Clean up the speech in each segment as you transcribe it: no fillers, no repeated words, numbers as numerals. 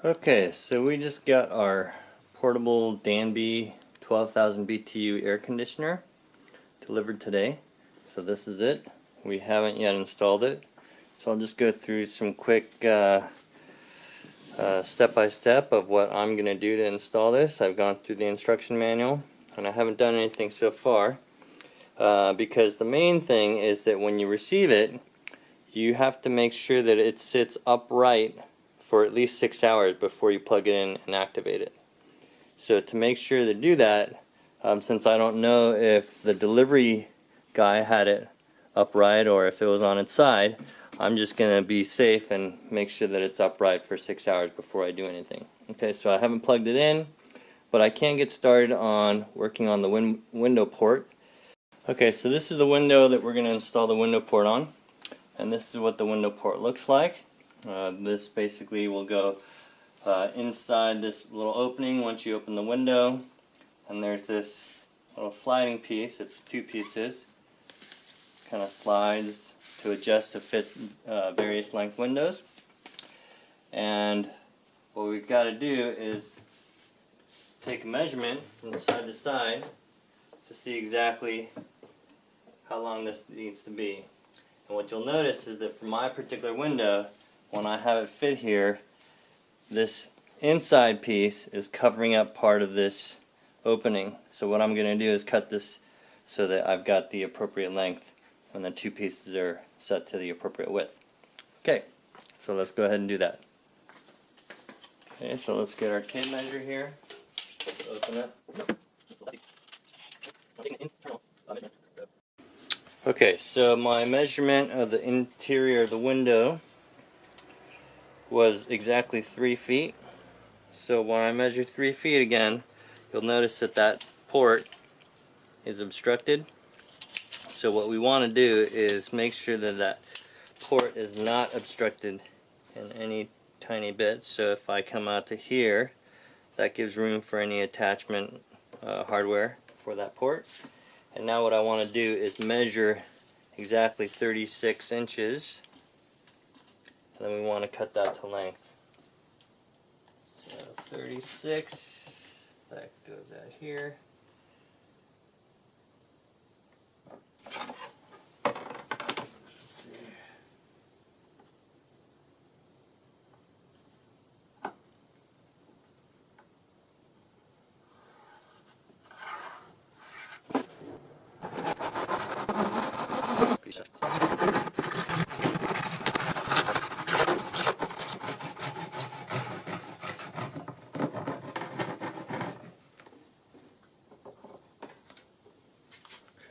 Okay, so we just got our portable Danby 12,000 BTU air conditioner delivered today. So this is it. We haven't yet installed it. So I'll just go through some quick step-by-step of what I'm going to do to install this. I've gone through the instruction manual and I haven't done anything so far because the main thing is that when you receive it, you have to make sure that it sits upright for at least 6 hours before you plug it in and activate it. So to make sure to do that, since I don't know if the delivery guy had it upright or if it was on its side, I'm just going to be safe and make sure that it's upright for 6 hours before I do anything. Okay, so I haven't plugged it in, but I can get started on working on the window port. Okay, so this is the window that we're going to install the window port on, and this is what the window port looks like. This basically will go inside this little opening once you open the window, and there's this little sliding piece. It's 2 pieces, kind of slides to adjust to fit various length windows. And what we've got to do is take a measurement from side to side to see exactly how long this needs to be. And what you'll notice is that for my particular window, when I have it fit here, this inside piece is covering up part of this opening. So what I'm going to do is cut this so that I've got the appropriate length when the 2 pieces are set to the appropriate width. Okay, so let's go ahead and do that. Okay, so let's get our tape measure here. Open it. Okay, so my measurement of the interior of the window was exactly 3 feet. So when I measure 3 feet again, you'll notice that that port is obstructed. So what we want to do is make sure that that port is not obstructed in any tiny bit. So if I come out to here, that gives room for any attachment hardware for that port. And now what I want to do is measure exactly 36 inches. And then we want to cut that to length. So 36, that goes out here. Let's see.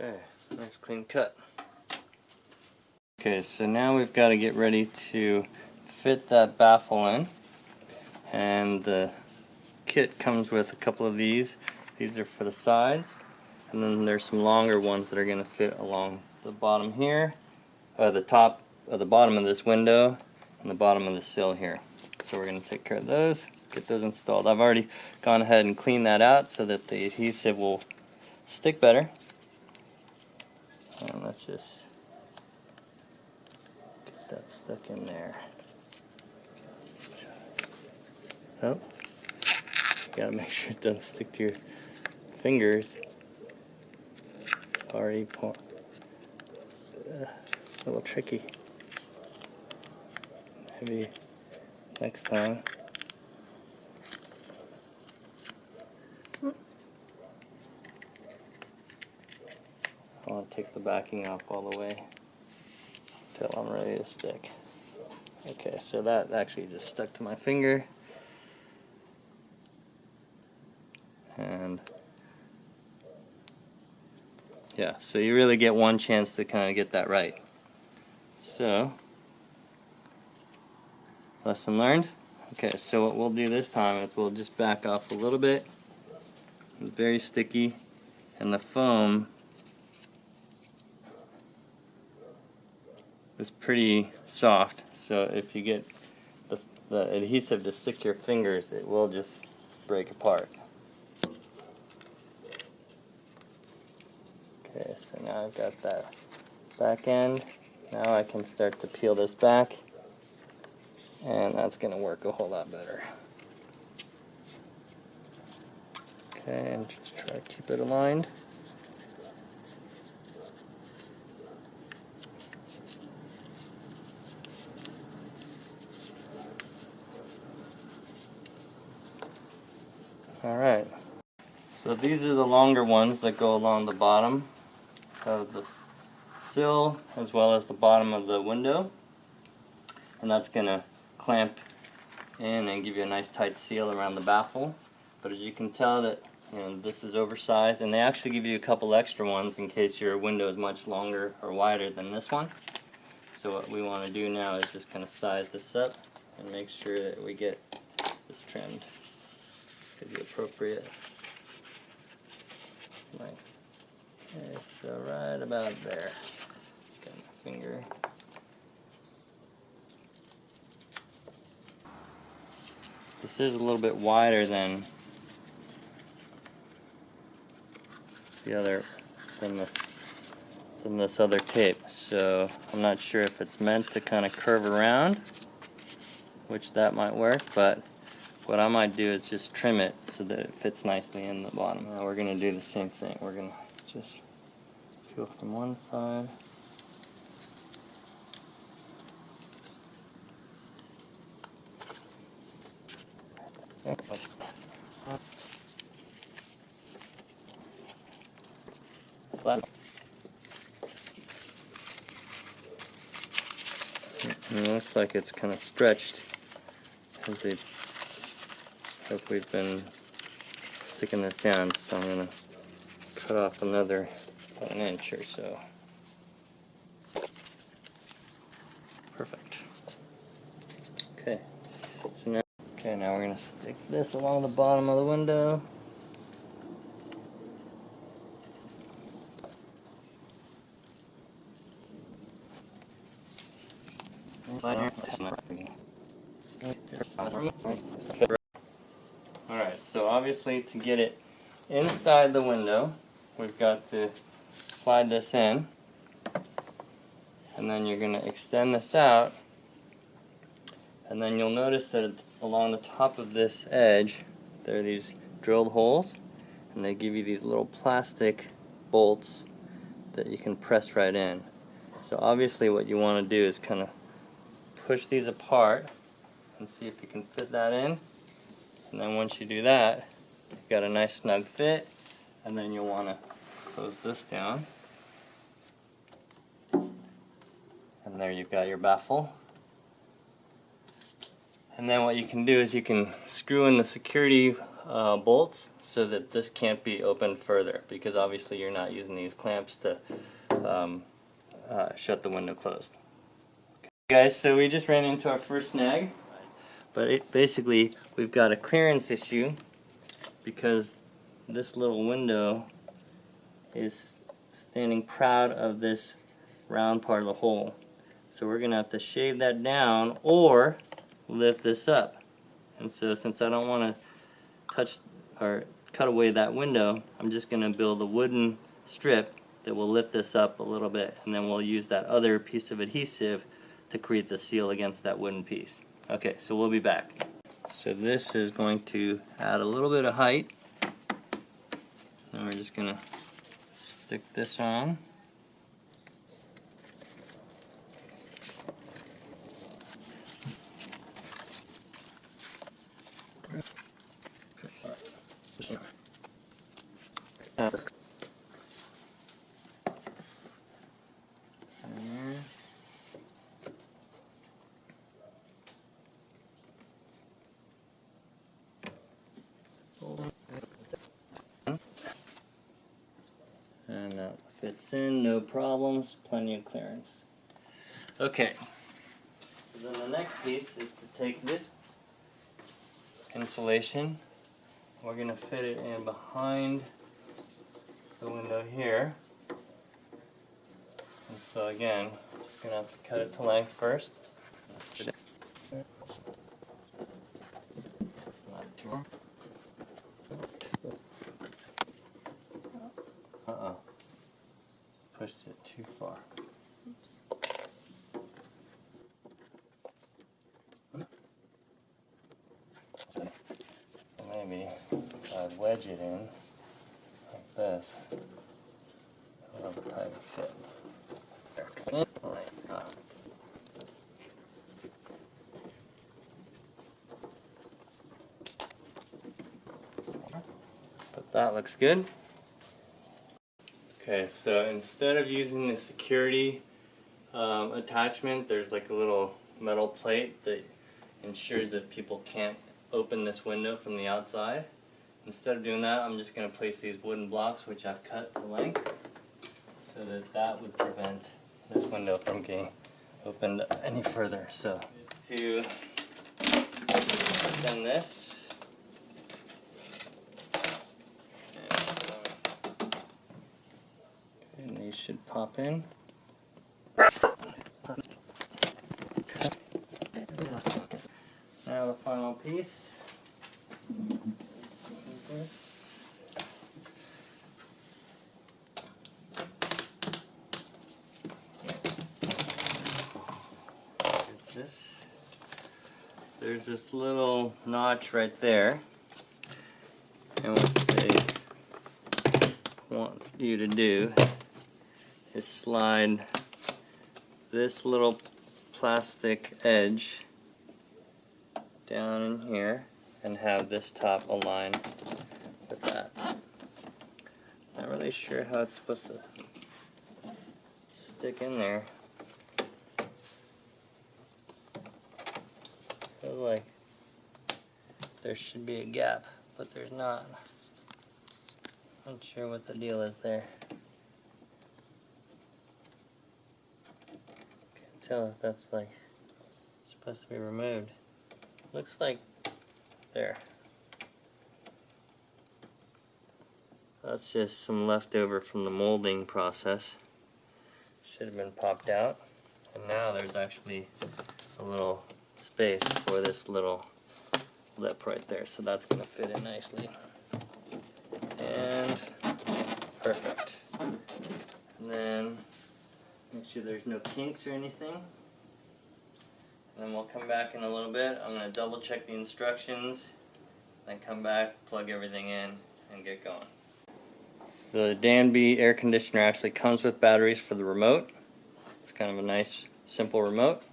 Okay, nice clean cut. Okay, so now we've got to get ready to fit that baffle in, and the kit comes with a couple of these. These are for the sides, and then there's some longer ones that are going to fit along the bottom here, the top of the bottom of this window, and the bottom of the sill here. So we're going to take care of those, get those installed. I've already gone ahead and cleaned that out so that the adhesive will stick better. And let's just get that stuck in there. Oh, you gotta make sure it doesn't stick to your fingers. Already a little tricky. Maybe next time. I want to take the backing off all the way until I'm ready to stick. Okay, so that actually just stuck to my finger. And yeah, so you really get one chance to kind of get that right. So, lesson learned. Okay, so what we'll do this time is we'll just back off a little bit. It's very sticky, and the foam is pretty soft, so if you get the adhesive to stick to your fingers, it will just break apart. Okay, so now I've got that back end. Now I can start to peel this back, and that's going to work a whole lot better. Okay, and just try to keep it aligned. Alright, so these are the longer ones that go along the bottom of the sill as well as the bottom of the window, and that's going to clamp in and give you a nice tight seal around the baffle. But as you can tell that this is oversized, and they actually give you a couple extra ones in case your window is much longer or wider than this one. So what we want to do now is just kind of size this up and make sure that we get this trimmed to the appropriate length. Okay, so right about there. Got my finger. This is a little bit wider than the other, than this other tape. So I'm not sure if it's meant to kind of curve around, which that might work, but what I might do is just trim it so that it fits nicely in the bottom. Now we're going to do the same thing. We're going to just peel from one side. And it looks like it's kind of stretched. Hope we've been sticking this down, so I'm going to cut off about an inch or so. Perfect. Okay. Now we're going to stick this along the bottom of the window. Alright, so obviously to get it inside the window, we've got to slide this in, and then you're going to extend this out, and then you'll notice that along the top of this edge there are these drilled holes, and they give you these little plastic bolts that you can press right in. So obviously what you want to do is kind of push these apart and see if you can fit that in, and then once you do that, you've got a nice snug fit, and then you'll want to close this down, and there you've got your baffle. And then what you can do is you can screw in the security bolts so that this can't be opened further, because obviously you're not using these clamps to shut the window closed. Okay, guys, so we just ran into our first snag, but basically we've got a clearance issue because this little window is standing proud of this round part of the hole. So we're going to have to shave that down or lift this up. And so since I don't want to touch or cut away that window, I'm just going to build a wooden strip that will lift this up a little bit, and then we'll use that other piece of adhesive to create the seal against that wooden piece. Okay, so we'll be back. So this is going to add a little bit of height, and we're just going to stick this on. And that fits in, no problems, plenty of clearance. Okay, so then the next piece is to take this insulation, we're going to fit it in behind the window here. And so again, just going to have to cut it to length first. Uh-oh. Pushed it too far. Oops. So maybe I'd wedge it in. this. I love the type of fit. But that looks good. Okay, so instead of using the security attachment, there's like a little metal plate that ensures that people can't open this window from the outside. Instead of doing that, I'm just going to place these wooden blocks, which I've cut to length, so that that would prevent this window from getting opened any further. So to extend this, and these should pop in. Now the final piece. This. There's this little notch right there, and what they want you to do is slide this little plastic edge down in here and have this top align with that. Not really sure how it's supposed to stick in there. Feels like there should be a gap, but there's not. Not sure what the deal is there. Can't tell if that's like supposed to be removed. Looks like there. That's just some leftover from the molding process. Should have been popped out. And now there's actually a little space for this little lip right there. So that's going to fit in nicely. And perfect. And then make sure there's no kinks or anything. And then we'll come back in a little bit. I'm going to double check the instructions, then come back, plug everything in, and get going. The Danby air conditioner actually comes with batteries for the remote. It's kind of a nice, simple remote.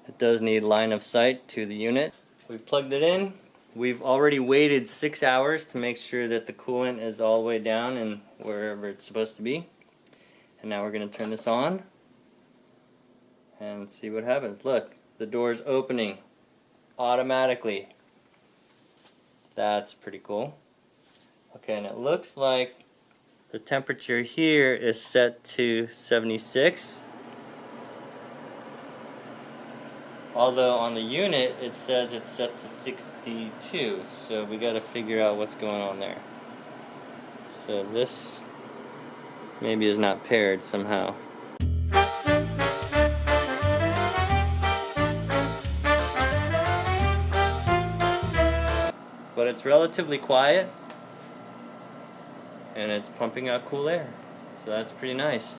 It does need line of sight to the unit. We've plugged it in. We've already waited 6 hours to make sure that the coolant is all the way down and wherever it's supposed to be. And now we're going to turn this on and see what happens. Look. The door's opening automatically. That's pretty cool. Okay, and it looks like the temperature here is set to 76. Although on the unit it says it's set to 62. So we got to figure out what's going on there. So this maybe is not paired somehow. But it's relatively quiet, and it's pumping out cool air, so that's pretty nice.